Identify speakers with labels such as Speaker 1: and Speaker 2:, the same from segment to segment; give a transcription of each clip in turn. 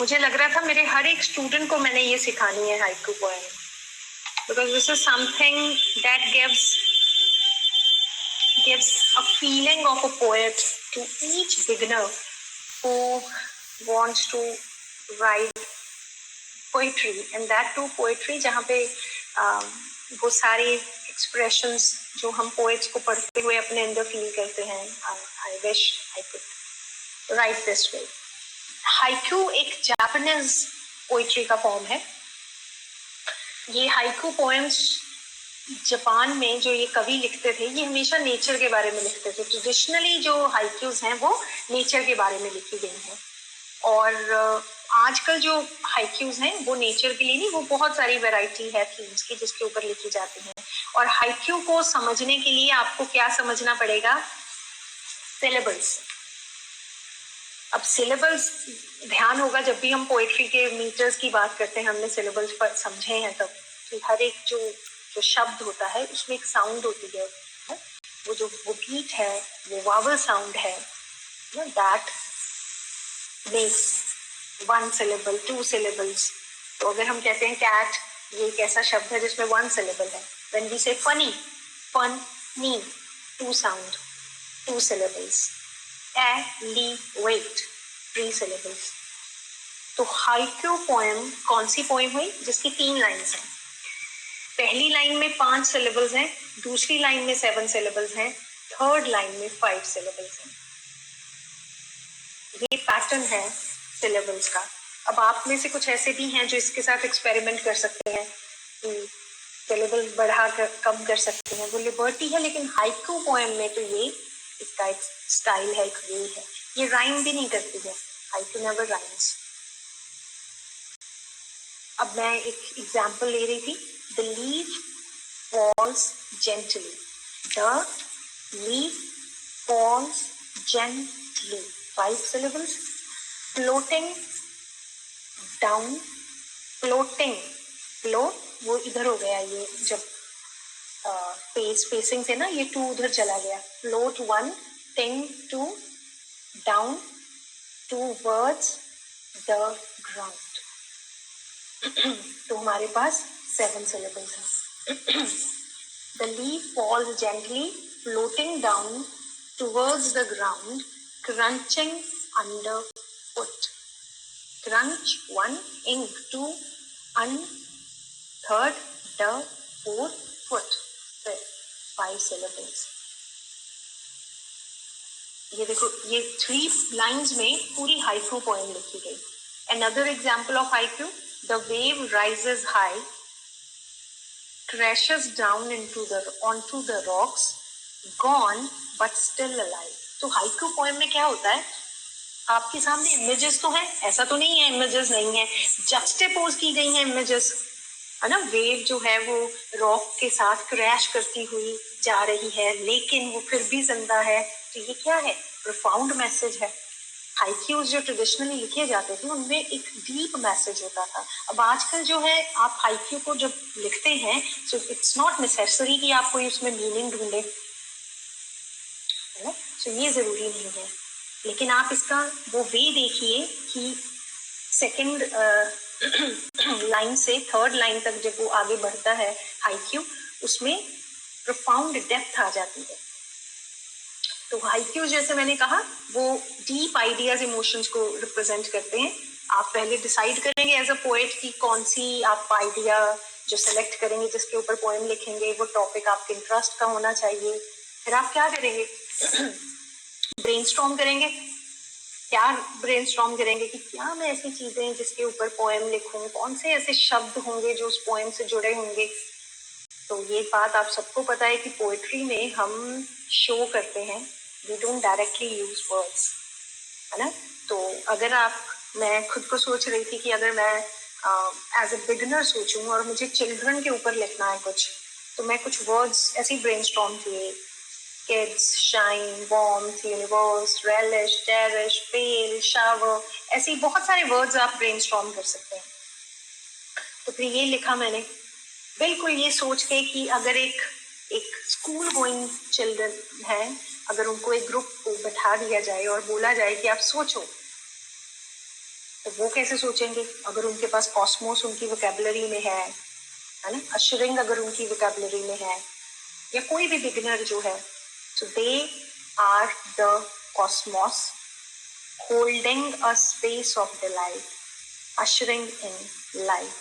Speaker 1: मुझे लग रहा था मेरे हर एक स्टूडेंट को मैंने ये सिखानी है haiku poem, because this is something that gives a feeling of a poet to each beginner who wants to write poetry, and that too poetry जहाँ पे वो सारे expressions जो हम poets को पढ़ते हुए अपने अंदर फील करते हैं. I wish I could write this way. Haiku एक जापानीज पोइट्री का फॉर्म है. ये हाइकू पोएम्स जापान में जो ये कवि लिखते थे ये हमेशा नेचर के बारे में लिखते थे. ट्रेडिशनली जो हाइक्यूज हैं वो नेचर के बारे में लिखी गई हैं, और आजकल जो हाइक्यूज हैं वो नेचर के लिए नहीं, वो बहुत सारी वैरायटी है थीम्स की जिसके ऊपर लिखी जाती हैं. और हाइक्यू को समझने के लिए आपको क्या समझना पड़ेगा? सिलेबल्स. अब सिलेबल्स ध्यान होगा जब भी हम पोएट्री के मीटर्स की बात करते हैं, हमने सिलेबल्स पर समझे हैं तब कि हर एक जो शब्द होता है उसमें एक साउंड होती है. वो बीट है, वो वावल साउंड है, that makes one syllable, two syllables. तो अगर हम कहते हैं कैट, ये एक ऐसा शब्द है जिसमें वन सिलेबल है. When we say funny, fun, ny, two sound, two syllables. Elevate, 3 syllables. तो हाइक्यू पोएम कौन सी पोएम हुई जिसकी 3 लाइन्स हैं? पहली लाइन में 5 सिलेबल्स हैं, दूसरी लाइन में 7 सिलेबल्स हैं, थर्ड लाइन में 5 सिलेबल्स हैं. ये पैटर्न है सिलेबल्स का. अब आप में से कुछ ऐसे भी हैं जो इसके साथ एक्सपेरिमेंट कर सकते हैं, सिलेबल बढ़ा कर कम कर सकते हैं, वो लिबर्टी है. लेकिन हाइक्यू पोएम में तो ये इसका एक स्टाइल है, एक वे है. ये राइम भी नहीं करती है, हाइकू नेवर राइम्स. अब मैं एक एग्जांपल ले रही थी. The leaf falls gently, the leaf falls gently, 5 syllables. Floating down, floating, float वो इधर हो गया, ये जब स्पेसिंग से ना ये 2 उधर चला गया. Float 1, thing 2, down towards the ground. तो हमारे पास 7 सिलेबल्स हैं. The leaf falls gently, floating down towards the ground, crunching underfoot. Crunch 1, ing 2, un third, the fourth, foot. 5 syllables. ये देखो, ये 3 लाइन्स में पूरी हाइकू पोएम लिखी गई. Another example of haiku: the wave rises high, crashes down onto the rocks, gone but still alive. तो haiku poem में क्या होता है? आपके सामने इमेजेस तो हैं, ऐसा तो नहीं है इमेजेस नहीं है, जक्सटेपोज की गई हैं इमेजेस, है ना. वेव जो है वो रॉक के साथ क्रैश करती हुई जा रही है, लेकिन वो फिर भी जिंदा है. तो ये क्या है? प्रोफाउंड मैसेज है. हाइक्यूज जो ट्रेडिशनली लिखे जाते थे उनमें एक डीप मैसेज होता था. अब आजकल जो है आप हाइक्यू को जब लिखते हैं सो इट्स नॉट नेसेसरी कि आप कोई उसमें मीनिंग ढूंढे, तो ये जरूरी नहीं है. लेकिन आप इसका वो वे देखिए कि सेकेंड लाइन से थर्ड लाइन तक जब वो आगे बढ़ता है हाइक्यू, उसमें प्रोफाउंड डेप्थ आ जाती है. तो हाइक्यू जैसे मैंने कहा वो डीप आइडियाज, इमोशंस को रिप्रेजेंट करते हैं. आप पहले डिसाइड करेंगे एज अ पोएट कि कौन सी आप आइडिया जो सेलेक्ट करेंगे जिसके ऊपर पोएम लिखेंगे वो टॉपिक आपके इंटरेस्ट का होना चाहिए. फिर आप क्या करेंगे? ब्रेनस्टॉर्म करेंगे. क्या ब्रेनस्टॉर्म करेंगे कि क्या मैं ऐसी चीजें जिसके ऊपर पोएम लिखूं, कौन से ऐसे शब्द होंगे जो उस पोएम से जुड़े होंगे. तो ये बात आप सबको पता है कि पोएट्री में हम शो करते हैं, we don't directly use words, है ना. तो अगर मैं खुद को सोच रही थी कि अगर मैं एज अ बिगिनर सोचूं और मुझे चिल्ड्रन के ऊपर लिखना है कुछ, तो मैं कुछ वर्ड्स ऐसे ही ब्रेनस्टॉर्म किए. kids, shine, warmth, universe, relish, cherish, pale, shower, ऐसे बहुत सारे वर्ड्स आप ब्रेनस्टॉर्म कर सकते हैं. तो फिर ये लिखा मैंने बिल्कुल ये सोच के कि अगर एक स्कूल गोइंग चिल्ड्रन है, अगर उनको एक ग्रुप को बैठा दिया जाए और बोला जाए कि आप सोचो तो वो कैसे सोचेंगे अगर उनके पास कॉस्मोस उनकी वोकैबुलरी में है ना, अशरिंग अगर उनकी वोकैबुलरी में है, या कोई भी बिगिनर जो है, so they are the cosmos holding a space of delight, ushering in life.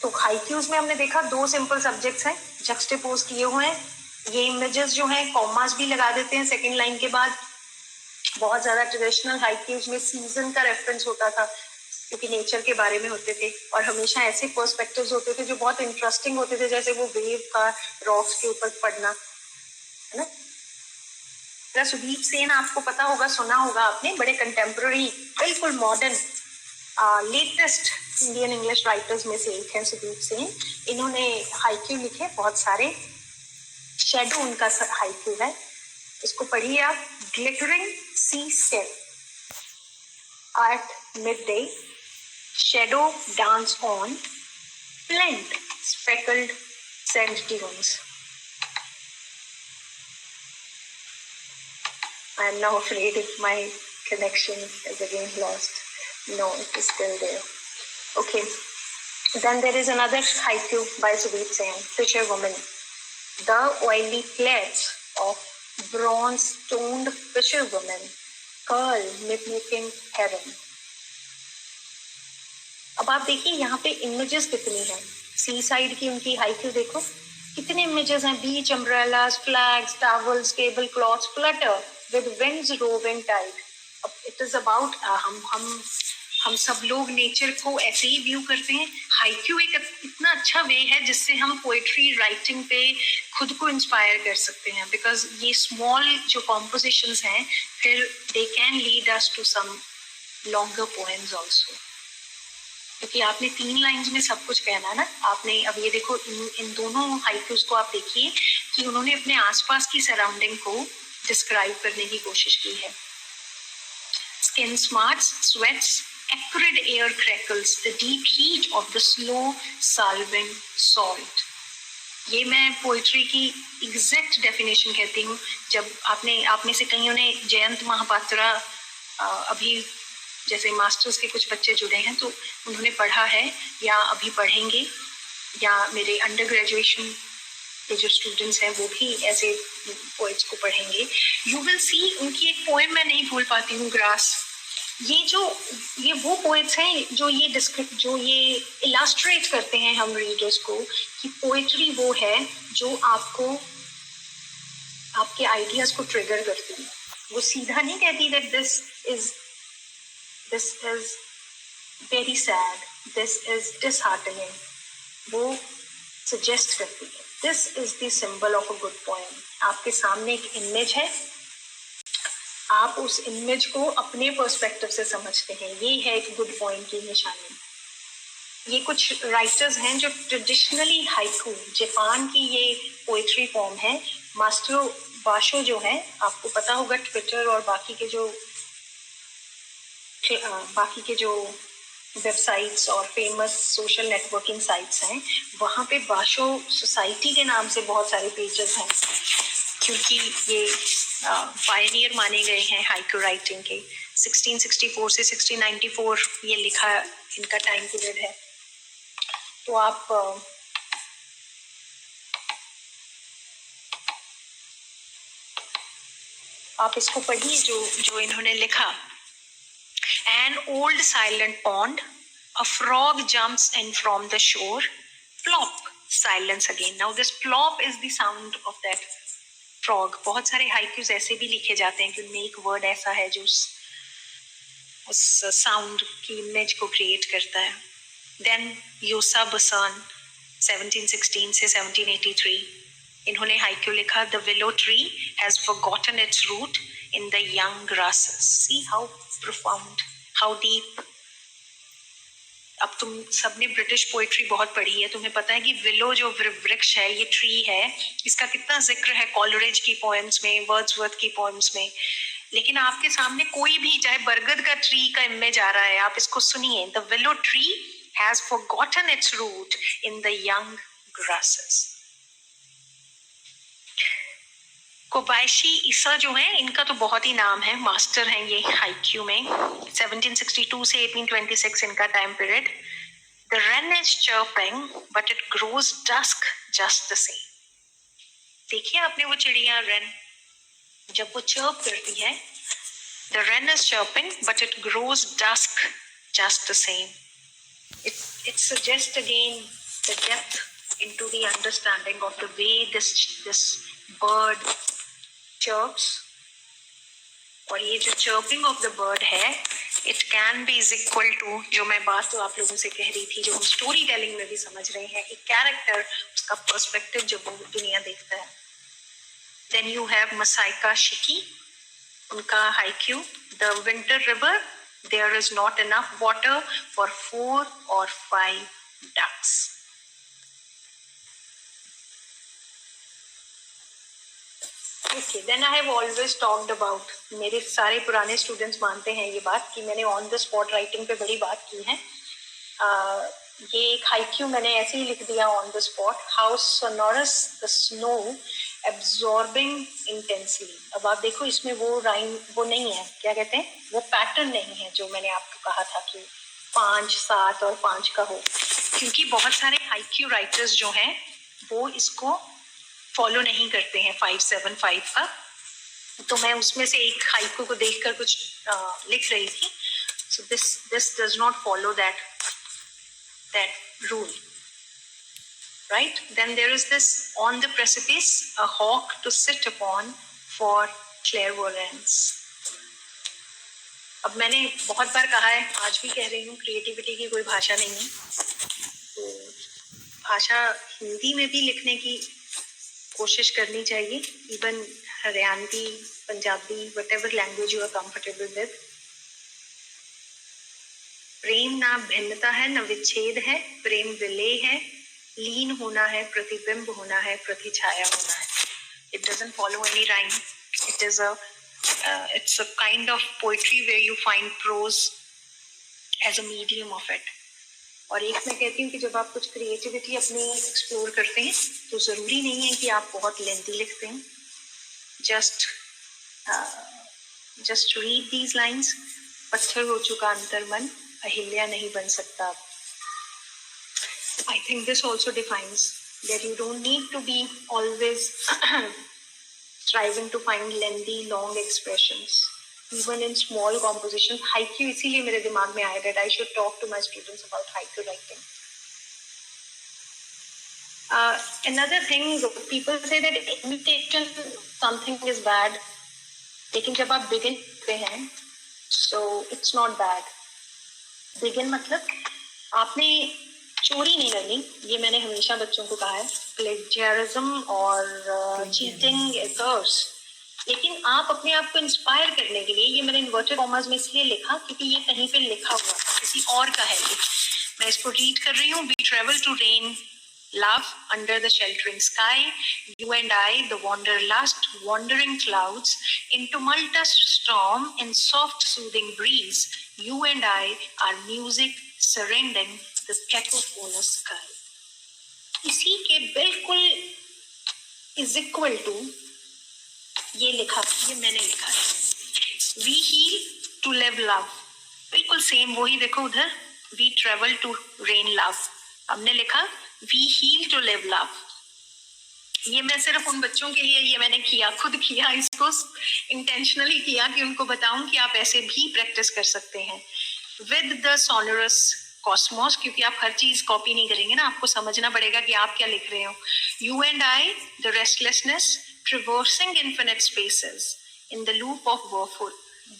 Speaker 1: तो हाइक्यूज में हमने देखा दो सिंपल सब्जेक्ट्स हैं जक्सटेपोज किए हुए हैं। ये इमेजेस जो हैं कॉमास भी लगा देते हैं सेकंड लाइन के बाद। बहुत ज्यादा ट्रेडिशनल हाइक्यूज में सीजन का रेफरेंस होता था क्योंकि नेचर के बारे में होते थे, और हमेशा ऐसे पर्सपेक्टिव्स होते थे जो बहुत इंटरेस्टिंग होते थे, जैसे वो वेव का रॉक्स के ऊपर पड़ना, है ना। सुदीप सेन आपको पता होगा, सुना होगा आपने, बड़े कंटेम्प्रेरी बिल्कुल modern latest Indian English writers में से एक है सुदीप सेन। इन्होंने हाइक्यू लिखे बहुत सारे। शेडो उनका हाइक्यू है, इसको पढ़िए आप। Glittering sea step at midday, shadow dance on flint speckled sand dunes. I am now afraid if my connection is again lost. No, it is still there. Okay. Then there is another haiku by Sudeep Sen, Fisher Woman. The oily plaits of bronze-toned fisher woman curl mimicking heron. अब आप देखिए यहाँ पे images कितनी हैं। सी side की उनकी Haikyuu देखो, कितने इमेजेस हैं। Beach umbrellas, flags, towels, table cloths flutter with winds roving tide. अब इट इज अबाउट हम सब लोग नेचर को ऐसे ही व्यू करते हैं। हाइक्यू एक इतना अच्छा वे है जिससे हम पोएट्री राइटिंग पे खुद को इंस्पायर कर सकते हैं, बिकॉज ये स्मॉल जो कॉम्पोजिशंस हैं फिर they can lead us to some longer poems also. क्योंकि आपने 3 लाइंस में सब कुछ कहना है ना। आपने अब ये देखो इन दोनों हाइक्यूज को आप देखिए कि उन्होंने अपने आसपास की सराउंडिंग को डिस्क्राइब करने की कोशिश की है। Skin smarts, sweats, acrid air crackles, the deep heat of the slow solving salt. ये मैं पोइट्री की एग्जैक्ट डेफिनेशन कहती हूँ। जब आप में से कईयों ने जयंत महापात्रा अभी जैसे मास्टर्स के कुछ बच्चे जुड़े हैं तो उन्होंने पढ़ा है या अभी पढ़ेंगे, या मेरे अंडर ग्रेजुएशन के जो स्टूडेंट्स हैं वो भी ऐसे पोएट्स को पढ़ेंगे। यू विल सी उनकी एक पोएम मैं नहीं भूल पाती हूँ, ग्रास। ये वो पोएट्स हैं जो ये इलास्ट्रेट करते हैं हम रीडर्स को कि पोएट्री वो है जो आपको आपके आइडियाज को ट्रिगर करती है। वो सीधा नहीं कहती that this is very sad, this is disheartening. वो सजेस्ट करती है this is the symbol of a good poem. आपके सामने एक इमेज है, आप उस इमेज को अपने पर्सपेक्टिव से समझते हैं, ये है एक गुड पोएम की निशानी। ये कुछ राइटर्स हैं जो ट्रेडिशनली हाइकू, जापान की ये पोएट्री फॉर्म है। मास्टरो बाशो जो है, आपको पता होगा ट्विटर और बाकी के जो वेबसाइट्स और फेमस सोशल नेटवर्किंग साइट्स हैं, वहाँ पे बाशो सोसाइटी के नाम से बहुत सारे पेजेस हैं, क्योंकि ये पायनियर माने गए हैं हाइकू राइटिंग के। 1664 से 1694 ये लिखा इनका टाइम पीरियड है। तो आप इसको पढ़िए जो इन्होंने लिखा। An old silent pond, a frog jumps in from the shore, plop, silence again. Now this plop is the sound of that frog. बहुत सारे हाइक्यूज ऐसे भी लिखे जाते हैं कि उनमें एक वर्ड ऐसा है जो उस साउंड की इमेज को क्रिएट करता है। Then यूसा बसन 1716 से 1783 इन्होंने हाइक्यू लिखा। The willow tree has forgotten its root in the young grasses. See how profound, how deep. अब तुम सबने ब्रिटिश पोइट्री बहुत पढ़ी है, तुम्हें पता है कि विलो जो वृक्ष है, ये ट्री है, इसका कितना जिक्र है कॉलरिज की पोएम्स में, वर्ड्सवर्थ की पोएम्स में। लेकिन आपके सामने कोई भी, चाहे बरगद का ट्री का इमेज आ रहा है, आप इसको सुनिए। The willow tree has forgotten its root in the young grasses. Kobayashi Issa जो है, इनका तो बहुत ही नाम है, मास्टर हैं ये हाइक्यू में। 1762 से 1826 इनका time period. The wren is chirping, but it grows dusk just the same. देखिए आपने वो चिड़िया रेन, जब वो चर्प करती है, the wren is chirping, but it grows dusk just the same. It suggests again the depth into the understanding of the way this bird chirps. और ये जो chirping of the bird है, it can be is equal to, जो मैं बात तो आप लोगों से कह रही थी, जो हम स्टोरी टेलिंग में भी समझ रहे हैं, एक कैरेक्टर, उसका पर्सपेक्टिव जब वो दुनिया देखता है. Then you have Masaika Shiki, उनका Haikyuu, the winter river, there is not enough water for 4 or 5 ducks. Okay, then I have always talked about, मेरे सारे पुराने स्टूडेंट्स मानते हैं ये बात कि मैंने ऑन द स्पॉट राइटिंग पे बड़ी बात की है. ये एक हाइक्यू मैंने ऐसे ही लिख दिया on the spot, how sonorous the snow absorbing intensely. अब आप देखो इसमें वो राइम वो नहीं है, क्या कहते हैं, वो पैटर्न नहीं है जो मैंने आपको कहा था कि 5, 7 और 5 का हो, क्योंकि बहुत सारे हाइक्यू राइटर्स जो हैं वो इसको फॉलो नहीं करते हैं 5-7-5 का. तो मैं उसमें से एक हाइकू को देखकर कुछ लिख रही थी. So this does not follow that rule, right? Then there is this on the precipice, a hawk to sit upon for clairvoyance. अब मैंने बहुत बार कहा है, आज भी कह रही हूँ, क्रिएटिविटी की कोई भाषा नहीं है. तो भाषा हिंदी में भी लिखने की कोशिश करनी चाहिए, even Haryanvi, Punjabi, whatever language you are comfortable with. प्रेम ना भिन्नता है, न विच्छेद है, प्रेम विलय है, लीन होना है, प्रतिबिंब होना है, प्रतिछाया होना है. It doesn't follow any rhyme. It's a kind of poetry where you find prose as a medium of it. और एक मैं कहती हूँ कि जब आप कुछ क्रिएटिविटी अपनी एक्सप्लोर करते हैं तो जरूरी नहीं है कि आप बहुत लेंथी लिखते हैं. Just read these lines. पत्थर हो चुका अंतर्मन, अहिल्या नहीं बन सकता. I think this also defines that you don't need to be always striving to find lengthy, long expressions, even in small compositions. Haiku इसीलिए मेरे दिमाग में आया that I should talk to my students about haiku writing. Another thing, people say that imitation something is bad. लेकिन जब आप begin करते हैं, so it's not bad. begin मतलब आपने चोरी नहीं करनी, ये मैंने हमेशा बच्चों को कहा है. प्लेजरिज्म और चीटिंग occurs, लेकिन आप अपने आप को इंस्पायर करने के लिए, ये मैंने इन्वर्टेड कॉमर्स में इसलिए लिखा क्योंकि ये कहीं पे लिखा हुआ किसी और का है. मैं इसको रीड कर रही हूँ. We travel to rain love under the sheltering sky, you and I, the wanderlust, wandering clouds, in tumultuous storm, in soft soothing breeze, you and I are music surrendering the cacophonous sky. इसी के बिल्कुल is equal to ये लिखा, ये मैंने लिखा है. We heal to live love, बिल्कुल सेम वही देखो उधर. We travel to rain love, हमने लिखा We heal to live love. ये मैं सिर्फ उन बच्चों के लिए ये मैंने किया, खुद किया, इसको इंटेंशनली किया कि उनको बताऊं कि आप ऐसे भी प्रैक्टिस कर सकते हैं. With the sonorous cosmos, क्योंकि आप हर चीज कॉपी नहीं करेंगे ना, आपको समझना पड़ेगा कि आप क्या लिख रहे हो. You and I, the restlessness, traversing infinite spaces, in the loop of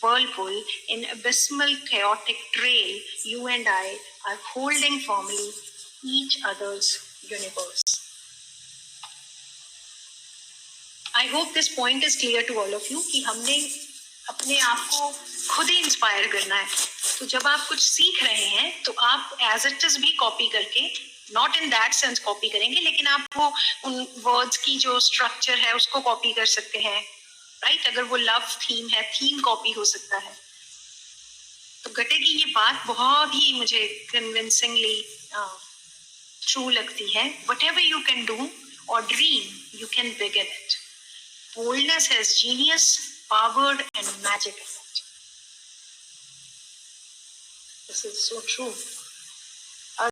Speaker 1: whirlpool, in abysmal chaotic trail, you and I are holding firmly each other's universe. I hope this point is clear to all of you कि हमने अपने आप को खुद ही inspire करना है. तो जब आप कुछ सीख रहे हैं तो आप एज इट इज भी कॉपी करके, not in that sense copy करेंगे, लेकिन आप वो उन वर्ड्स की जो स्ट्रक्चर है उसको कॉपी कर सकते हैं, राइट? अगर वो लव थीम है, थीम कॉपी हो सकता है. तो गटे की ये बात बहुत ही मुझे कन्विंसिंगली ट्रू लगती है. Whatever you can do or dream, you can begin it. boldness has genius, power, and magic in it. This is so true.